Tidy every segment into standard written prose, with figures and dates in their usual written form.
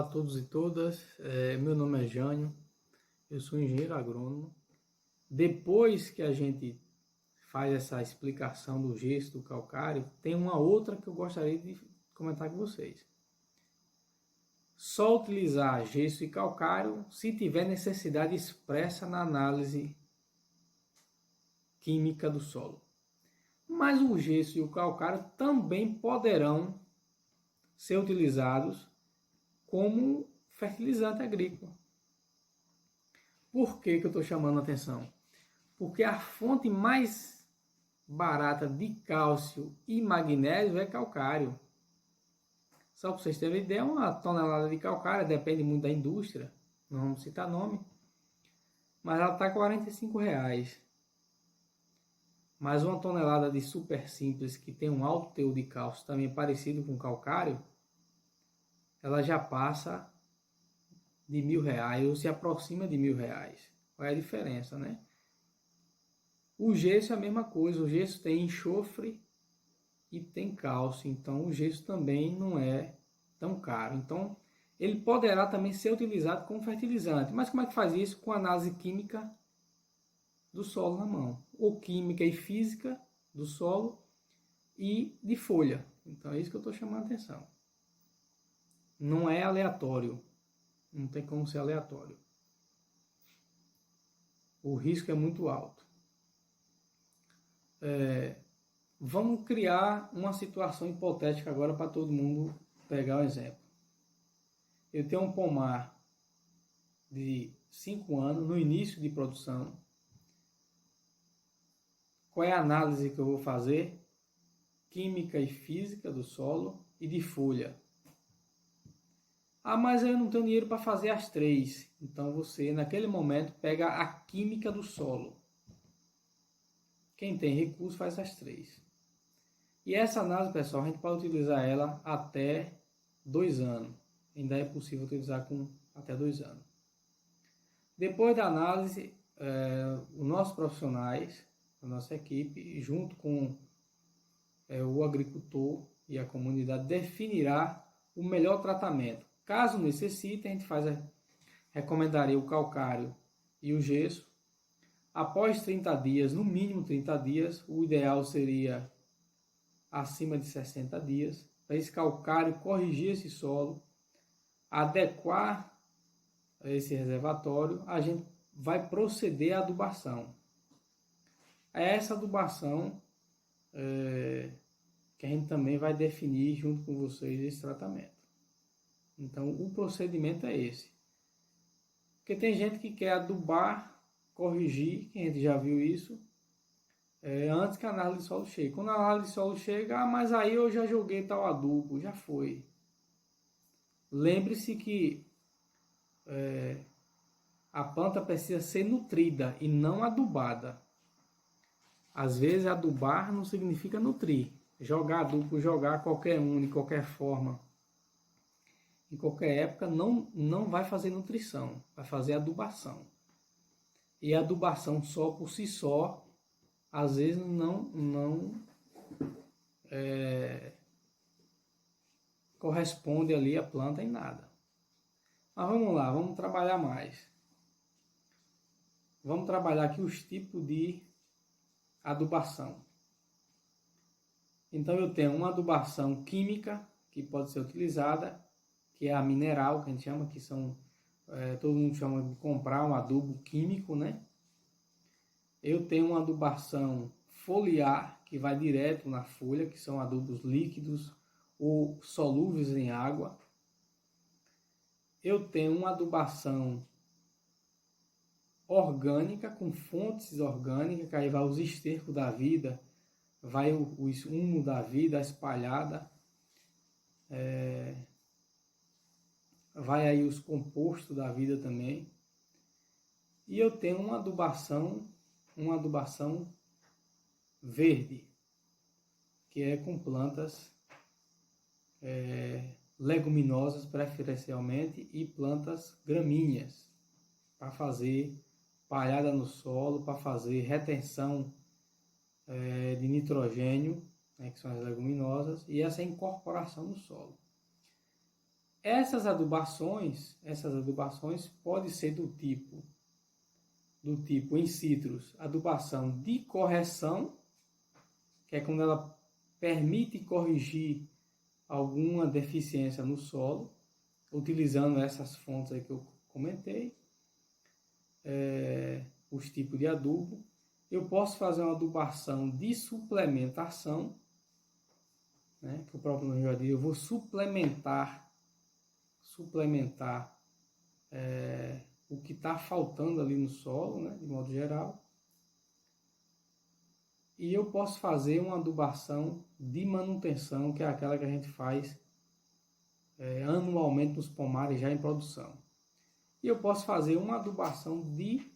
a todos e todas, meu nome é Jânio, eu sou engenheiro agrônomo. Depois que a gente faz essa explicação do gesso, do calcário, tem uma outra que eu gostaria de comentar com vocês. Só utilizar gesso e calcário se tiver necessidade expressa na análise química do solo. Mas o gesso e o calcário também poderão ser utilizados como fertilizante agrícola. Por que eu estou chamando a atenção? Porque a fonte mais barata de cálcio e magnésio é calcário. Só para vocês terem ideia, uma tonelada de calcário, depende muito da indústria, não vamos citar nome, mas ela está R$ 45. Mas uma tonelada de super simples, que tem um alto teor de cálcio, também parecido com calcário, ela já passa de R$ 1.000 ou se aproxima de R$ 1.000. Qual é a diferença, né? O gesso é a mesma coisa, o gesso tem enxofre e tem cálcio, então o gesso também não é tão caro. Então ele poderá também ser utilizado como fertilizante. Mas como é que faz isso? Com análise química do solo na mão, ou química e física do solo e de folha. Então é isso que eu estou chamando a atenção. Não é aleatório, não tem como ser aleatório. O risco é muito alto. Vamos criar uma situação hipotética agora para todo mundo pegar o exemplo. Eu tenho um pomar de 5 anos, no início de produção. Qual é a análise que eu vou fazer? Química e física do solo e de folha. Ah, mas eu não tenho dinheiro para fazer as três. Então você, naquele momento, pega a química do solo. Quem tem recurso faz as três. E essa análise, pessoal, a gente pode utilizar ela até 2 anos. Ainda é possível utilizar com até 2 anos. Depois da análise, os nossos profissionais, a nossa equipe, junto com o agricultor e a comunidade, definirá o melhor tratamento. Caso necessite, a gente recomendaria o calcário e o gesso. Após 30 dias, no mínimo 30 dias, o ideal seria acima de 60 dias, para esse calcário corrigir esse solo, adequar esse reservatório, a gente vai proceder à adubação. É essa adubação que a gente também vai definir junto com vocês esse tratamento. Então o procedimento é esse. Porque tem gente que quer adubar, corrigir, que a gente já viu isso, antes que a análise de solo chegue. Quando a análise de solo chega, mas aí eu já joguei tal adubo, já foi. Lembre-se que a planta precisa ser nutrida e não adubada. Às vezes adubar não significa nutrir. Jogar adubo, jogar qualquer um, de qualquer forma, em qualquer época, não vai fazer nutrição, vai fazer adubação. E a adubação só por si só, às vezes não corresponde ali a planta em nada. Mas vamos lá, vamos trabalhar mais. Vamos trabalhar aqui os tipos de adubação. Então eu tenho uma adubação química, que pode ser utilizada, que é a mineral, que a gente chama, que são, todo mundo chama de comprar um adubo químico, né? Eu tenho uma adubação foliar, que vai direto na folha, que são adubos líquidos ou solúveis em água. Eu tenho uma adubação orgânica, com fontes orgânicas, que aí vai os estercos da vida, vai o humo da vida espalhada, vai aí os compostos da vida também. E eu tenho uma adubação verde, que é com plantas leguminosas preferencialmente e plantas gramíneas, para fazer palhada no solo, para fazer retenção de nitrogênio, né, que são as leguminosas, e essa incorporação no solo. Essas adubações podem ser do tipo in situ, adubação de correção, que é quando ela permite corrigir alguma deficiência no solo, utilizando essas fontes aí que eu comentei, os tipos de adubo. Eu posso fazer uma adubação de suplementação, né, que o próprio nome já diz, eu vou suplementar o que está faltando ali no solo, né, de modo geral. E eu posso fazer uma adubação de manutenção, que é aquela que a gente faz anualmente nos pomares já em produção. E eu posso fazer uma adubação de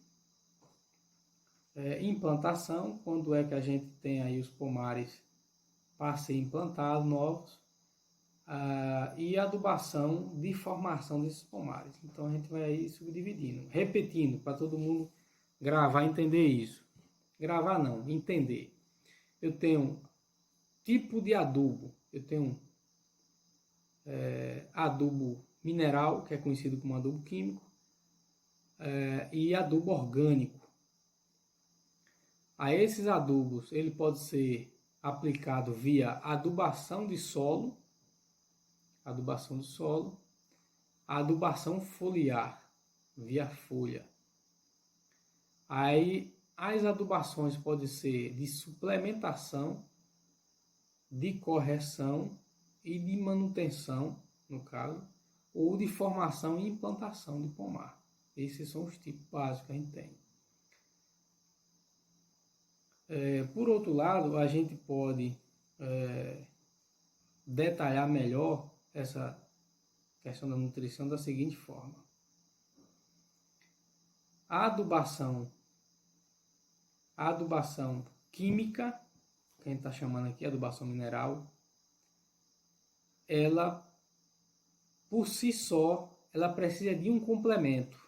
implantação, quando é que a gente tem aí os pomares para ser implantados novos, e adubação de formação desses pomares. Então a gente vai aí subdividindo, repetindo, para todo mundo gravar e entender isso. Gravar não, entender. Eu tenho tipo de adubo, eu tenho adubo mineral, que é conhecido como adubo químico, e adubo orgânico. A esses adubos, ele pode ser aplicado via adubação de solo, adubação foliar, via folha. Aí as adubações podem ser de suplementação, de correção e de manutenção, no caso, ou de formação e implantação de pomar. Esses são os tipos básicos que a gente tem. Por outro lado, a gente pode detalhar melhor essa questão da nutrição da seguinte forma. A adubação química, que a gente está chamando aqui, adubação mineral, ela, por si só, ela precisa de um complemento.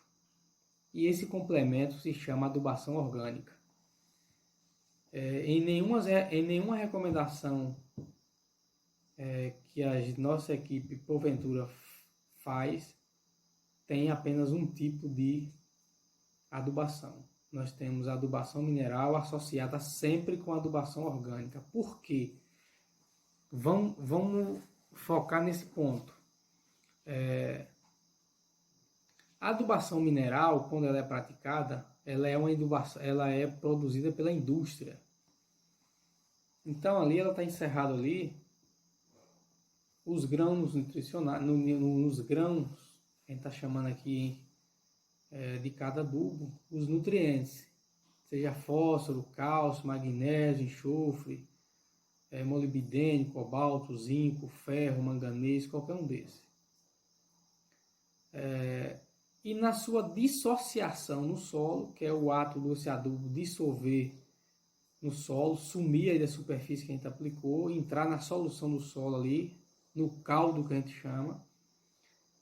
E esse complemento se chama adubação orgânica. Em nenhuma recomendação que a nossa equipe, porventura, faz, tem apenas um tipo de adubação. Nós temos a adubação mineral associada sempre com a adubação orgânica. Por quê? Vamos focar nesse ponto. A adubação mineral, quando ela é praticada, ela é produzida pela indústria. Então ali ela está encerrado ali os grãos nutricionais, nos grãos, a gente está chamando aqui de cada adubo, os nutrientes, seja fósforo, cálcio, magnésio, enxofre, molibdênio, cobalto, zinco, ferro, manganês, qualquer um desses. E na sua dissociação no solo, que é o ato desse adubo dissolver no solo, sumir aí da superfície que a gente aplicou, entrar na solução do solo ali, no caldo que a gente chama,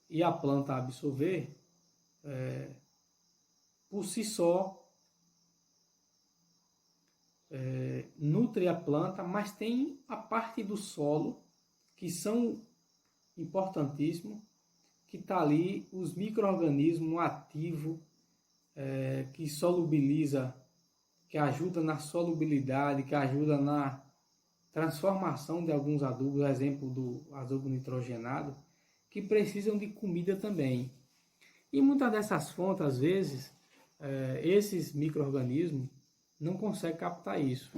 e a planta absorver, por si só, nutre a planta, mas tem a parte do solo, que são importantíssimos, que está ali os micro-organismos ativos, que solubiliza, que ajuda na solubilidade, que ajuda na transformação de alguns adubos, exemplo do adubo nitrogenado, que precisam de comida também. E muitas dessas fontes, às vezes, esses micro-organismos não conseguem captar isso.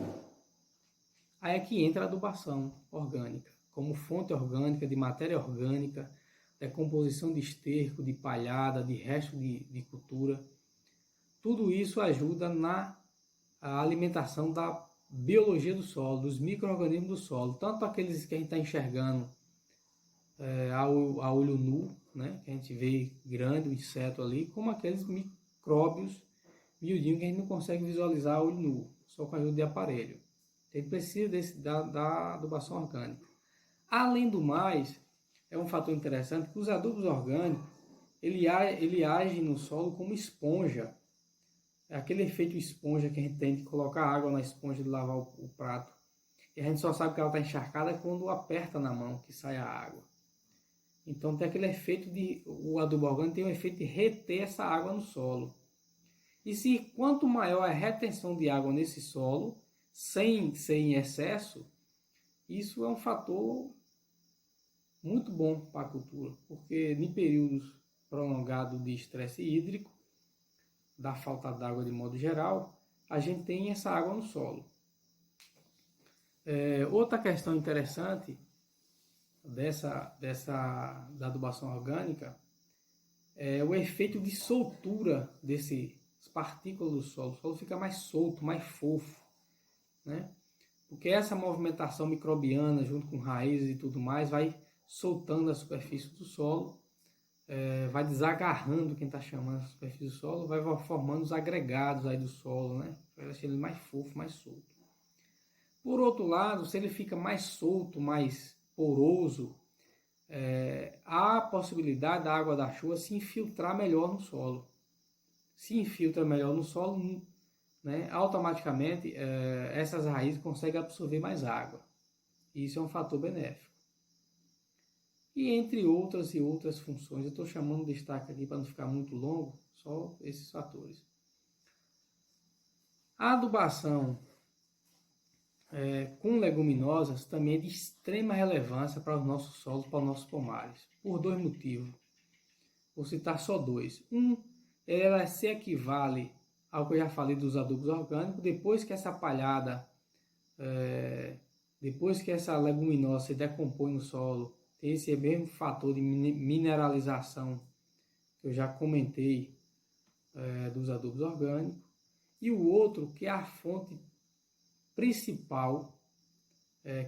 Aí é que entra a adubação orgânica, como fonte orgânica, de matéria orgânica, decomposição de esterco, de palhada, de resto de cultura. Tudo isso ajuda na alimentação da biologia do solo, dos micro-organismos do solo, tanto aqueles que a gente está enxergando a olho nu, né, que a gente vê grande o inseto ali, como aqueles micróbios miudinhos que a gente não consegue visualizar a olho nu, só com a ajuda de aparelho. A gente precisa da adubação orgânica. Além do mais, é um fator interessante que os adubos orgânicos, ele age no solo como esponja. É aquele efeito esponja que a gente tem de colocar água na esponja de lavar o prato. E a gente só sabe que ela está encharcada quando aperta na mão que sai a água. Então tem aquele efeito o adubo orgânico tem o efeito de reter essa água no solo. E se quanto maior a retenção de água nesse solo, sem ser em excesso, isso é um fator muito bom para a cultura, porque em períodos prolongados de estresse hídrico, da falta d'água de modo geral, a gente tem essa água no solo. Outra questão interessante da adubação orgânica é o efeito de soltura dessas partículas do solo. O solo fica mais solto, mais fofo, né? Porque essa movimentação microbiana junto com raízes e tudo mais vai soltando a superfície do solo, vai desagarrando quem está chamando a superfície do solo, vai formando os agregados aí do solo, né? Vai deixando ele mais fofo, mais solto. Por outro lado, se ele fica mais solto, mais poroso, há a possibilidade da água da chuva se infiltrar melhor no solo. Se infiltra melhor no solo, né, automaticamente essas raízes conseguem absorver mais água. Isso é um fator benéfico. E entre outras e outras funções, eu estou chamando de destaque aqui para não ficar muito longo, só esses fatores. A adubação com leguminosas também é de extrema relevância para os nossos solos, para os nossos pomares, por dois motivos. Vou citar só dois. Ela se equivale ao que eu já falei dos adubos orgânicos, depois que essa palhada, depois que essa leguminosa se decompõe no solo, tem esse mesmo fator de mineralização que eu já comentei dos adubos orgânicos. E o outro, que é a fonte principal,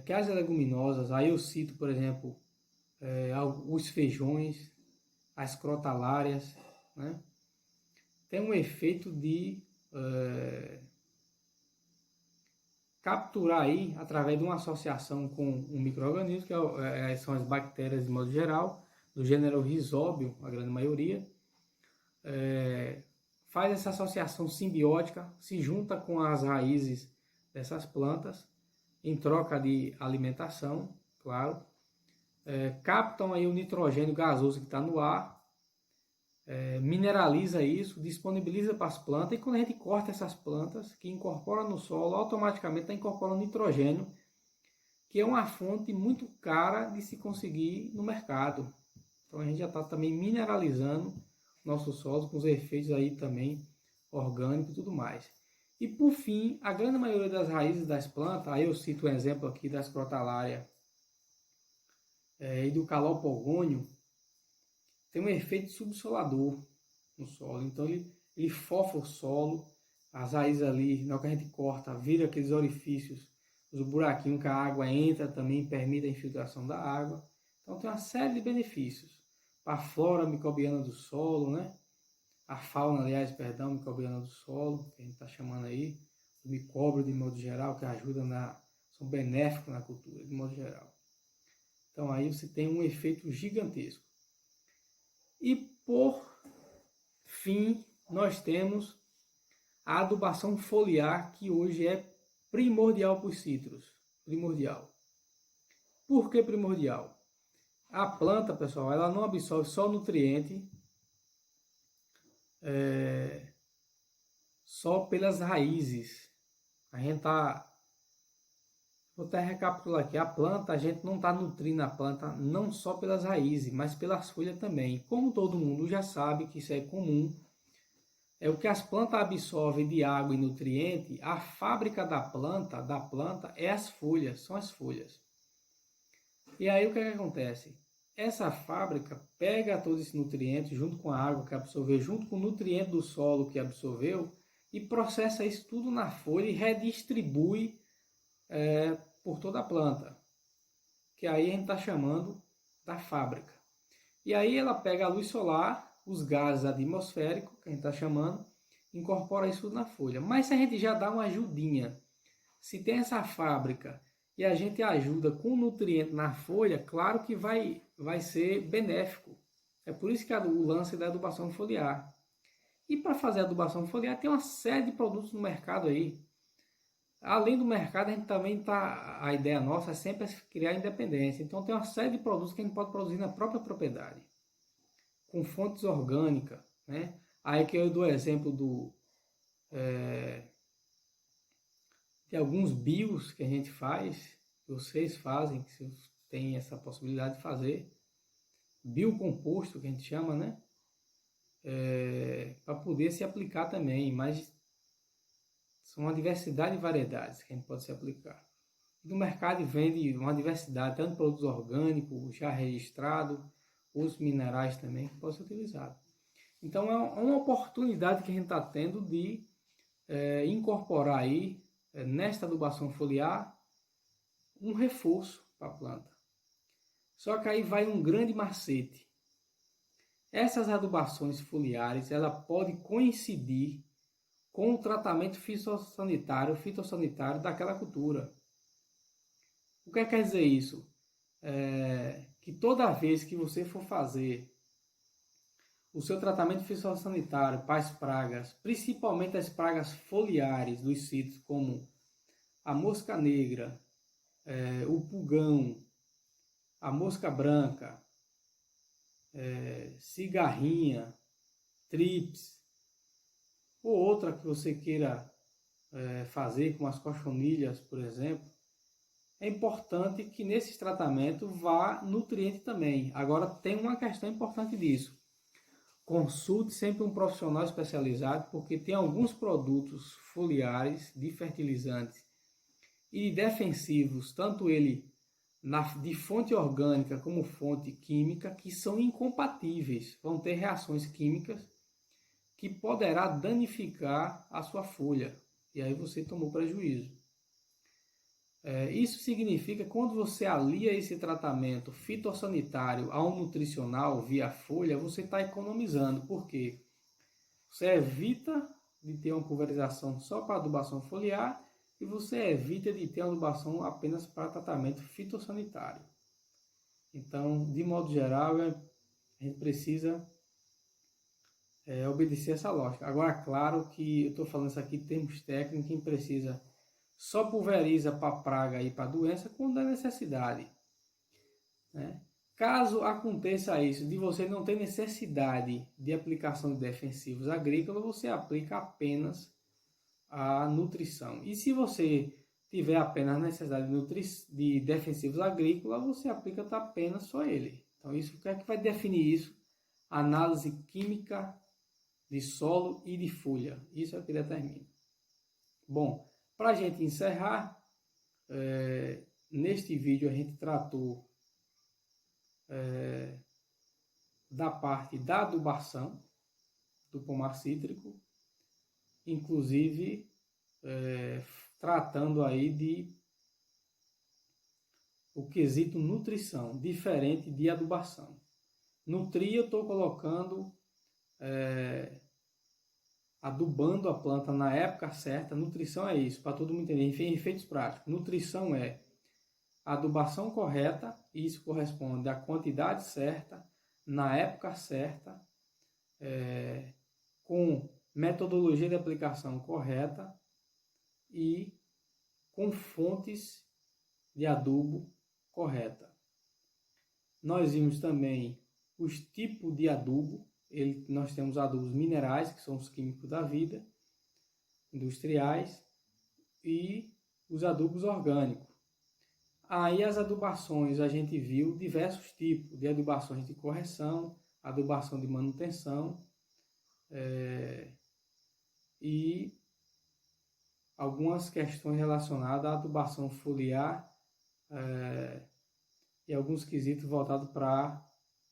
que as leguminosas, aí eu cito, por exemplo, os feijões, as crotalárias, né? Tem um efeito de capturar aí, através de uma associação com um micro-organismo, que são as bactérias de modo geral, do gênero Rhizóbio, a grande maioria, faz essa associação simbiótica, se junta com as raízes dessas plantas, em troca de alimentação, claro, captam aí o nitrogênio gasoso que está no ar, mineraliza isso, disponibiliza para as plantas, e quando a gente corta essas plantas, que incorpora no solo, automaticamente está incorporando nitrogênio, que é uma fonte muito cara de se conseguir no mercado. Então a gente já está também mineralizando nosso solo com os efeitos aí também orgânicos e tudo mais. E por fim, a grande maioria das raízes das plantas, aí eu cito um exemplo aqui das crotalária e do calopogônio, tem um efeito subsolador no solo. Então ele fofa o solo, as raízes ali, na hora que a gente corta, vira aqueles orifícios, os buraquinhos que a água entra também, permite a infiltração da água. Então tem uma série de benefícios para a flora microbiana do solo, né? A fauna, aliás, perdão, microbiana do solo, que a gente está chamando aí, o micróbio de modo geral, que ajuda são benéficos na cultura de modo geral. Então aí você tem um efeito gigantesco. E por fim, nós temos a adubação foliar, que hoje é primordial para os citros. Primordial. Por que primordial? A planta, pessoal, ela não absorve só nutriente, só pelas raízes. A gente vou até recapitular aqui, a planta, a gente não está nutrindo a planta não só pelas raízes, mas pelas folhas também. Como todo mundo já sabe que isso é comum, o que as plantas absorvem de água e nutriente, a fábrica da planta é as folhas, são as folhas. E aí o que acontece? Essa fábrica pega todos esses nutrientes junto com a água que absorveu, junto com o nutriente do solo que absorveu, e processa isso tudo na folha e redistribui por toda a planta, que aí a gente está chamando da fábrica. E aí ela pega a luz solar, os gases atmosféricos, que a gente está chamando, incorpora isso tudo na folha. Mas se a gente já dá uma ajudinha, se tem essa fábrica e a gente ajuda com nutriente na folha, claro que vai ser benéfico. É por isso que o lance da adubação foliar. E para fazer a adubação foliar tem uma série de produtos no mercado aí. além do mercado, a gente também a ideia nossa é sempre criar independência. Então tem uma série de produtos que a gente pode produzir na própria propriedade, com fontes orgânicas, né? Aí que eu dou exemplo de alguns bios que a gente faz, que vocês fazem, que vocês têm essa possibilidade de fazer, biocomposto que a gente chama, né? Para poder se aplicar também, mas são uma diversidade de variedades que a gente pode se aplicar. No mercado vende uma diversidade, tanto produtos orgânicos, já registrados, os minerais também que podem ser utilizados. Então é uma oportunidade que a gente está tendo de incorporar aí, nesta adubação foliar, um reforço para a planta. Só que aí vai um grande macete. Essas adubações foliares, ela pode coincidir com o tratamento fitossanitário daquela cultura. O que quer dizer isso? Que toda vez que você for fazer o seu tratamento fitossanitário para as pragas, principalmente as pragas foliares dos sítios, como a mosca negra, o pulgão, a mosca branca, cigarrinha, trips, ou outra que você queira fazer, como as cochonilhas, por exemplo, é importante que nesse tratamento vá nutriente também. Agora tem uma questão importante disso. Consulte sempre um profissional especializado, porque tem alguns produtos foliares de fertilizantes e defensivos, tanto ele de fonte orgânica como fonte química, que são incompatíveis, vão ter reações químicas que poderá danificar a sua folha, e aí você tomou prejuízo. Isso significa que quando você alia esse tratamento fitossanitário a um nutricional via folha, você está economizando, porque você evita de ter uma pulverização só para adubação foliar e você evita de ter uma adubação apenas para tratamento fitossanitário. Então, de modo geral, a gente precisa obedecer essa lógica. Agora, claro que eu estou falando isso aqui em termos técnicos, quem precisa só pulveriza para praga e para doença quando é necessidade, né? Caso aconteça isso, de você não ter necessidade de aplicação de defensivos agrícolas, você aplica apenas a nutrição. E se você tiver apenas necessidade de defensivos agrícolas, você aplica apenas só ele. Então, isso o que é que vai definir isso? Análise química de solo e de folha. Isso é o que determina. Bom, para a gente encerrar, neste vídeo a gente tratou da parte da adubação do pomar cítrico, inclusive tratando aí de o quesito nutrição, diferente de adubação. Nutrir eu estou colocando, adubando a planta na época certa. Nutrição é isso, para todo mundo entender, em efeitos práticos. Nutrição é a adubação correta, e isso corresponde à quantidade certa, na época certa, com metodologia de aplicação correta e com fontes de adubo correta. Nós vimos também os tipos de adubo. Nós temos adubos minerais, que são os químicos da vida, industriais, e os adubos orgânicos. Aí as adubações, a gente viu diversos tipos de adubações de correção, adubação de manutenção, e algumas questões relacionadas à adubação foliar, e alguns quesitos voltados para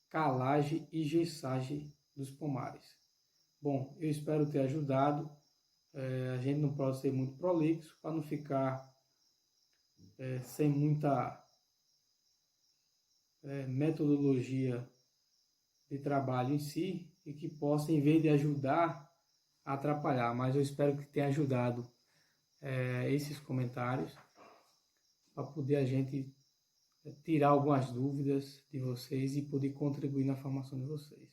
calagem e gessagem dos pomares. Bom, eu espero ter ajudado. A gente não pode ser muito prolixo para não ficar sem muita metodologia de trabalho em si, e que possa, em vez de ajudar, atrapalhar. Mas eu espero que tenha ajudado esses comentários para poder a gente tirar algumas dúvidas de vocês e poder contribuir na formação de vocês.